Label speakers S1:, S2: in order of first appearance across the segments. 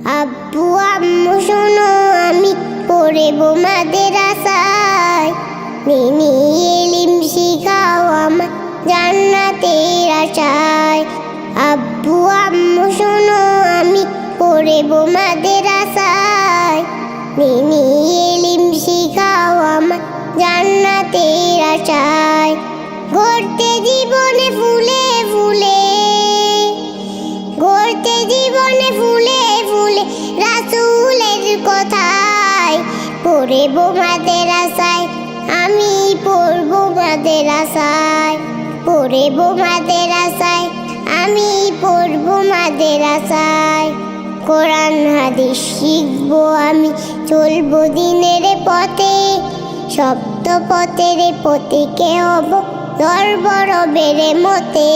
S1: আব্বু আম্মু শোনো, আমি পড়ব মাদ্রাসায়। দিনী ইলম শিখাও আমার জান্নাতের আশায়। আব্বু আম্মু শোনো, আমি পড়ব মাদ্রাসায়। দিনী ইলম শিখাও আমার জান্নাতের আশায়। গড়তে জীবনে ফুলে ফুলে, গড়তে জীবনে ফুলে ফুলে রাসূলের কথায়। পড়ব মাদ্রাসায়, আমি পড়ব মাদ্রাসায়। পড়ব মাদ্রাসায়, আমি পড়ব মাদ্রাসায়। কোরআন হাদিস শিখবো আমি, চলবো দিনের পথে। সপ্ত পথের পথিকে হব ধরব রবের মতে।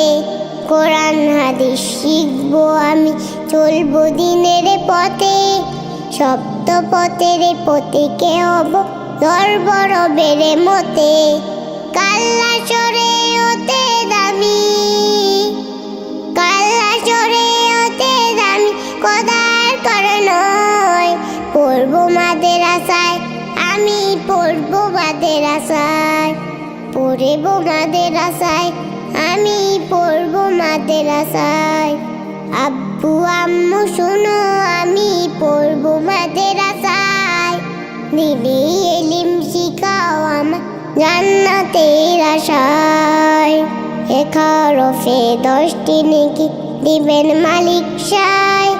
S1: কোরআন হাদিস শিখবো আমি, চলবো দিনের পথে। সপ্ত পথের পথিকে হব ধরব রবের মতে। কাল্লা সরে হতে দামি, কাল্লা সরে হতে দামি খোদার করনয়। পড়ব মাদ্রাসায়, আমি পড়ব মাদ্রাসায়। পড়ব মাদ্রাসায়, আমি পড়ব মাদ্রাসায়। আব্বু আম্মু শোনো, আমি পড়ব মাদ্রাসায়। দিনী ইলম শিখাও আমার জান্নাতের আশায়। 11 হরফে 10টি নেকি দিবেন মালিক সায়।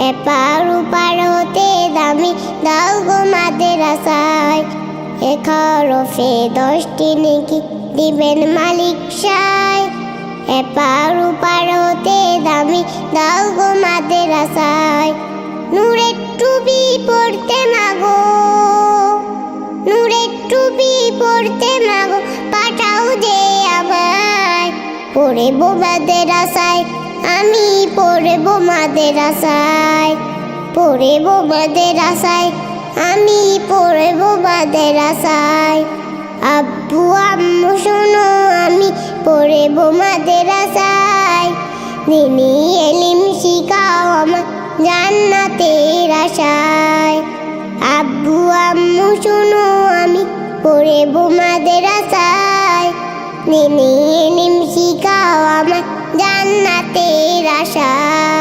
S1: এপার ওপার হতে দামি দাও গো মাদ্রাসায়। 11 হরফে 10টি নেকি দিবেন মালিক সায়। এপার ওপার হতে দামি দাও গো মাদ্রাসায়। নূরের টুপি পড়তে মাগো, নূরের টুপি পড়তে মাগো, পাঠাও যে আমায়। পড়ব মাদ্রাসায়, আমি পড়ব মাদ্রাসায়। পড়ব মাদ্রাসায়, আমি পড়ব মাদ্রাসায়। আব্বু আম্মু শোনো, আমি পড়ব মাদ্রাসায়। দিনী ইলম শিখাও আমার জান্নাতের আশায়। আব্বু আম্মু শোনো, আমি পড়ব মাদ্রাসায়। দিনী ইলম শিখাও আমার জান্নাতের আশায়।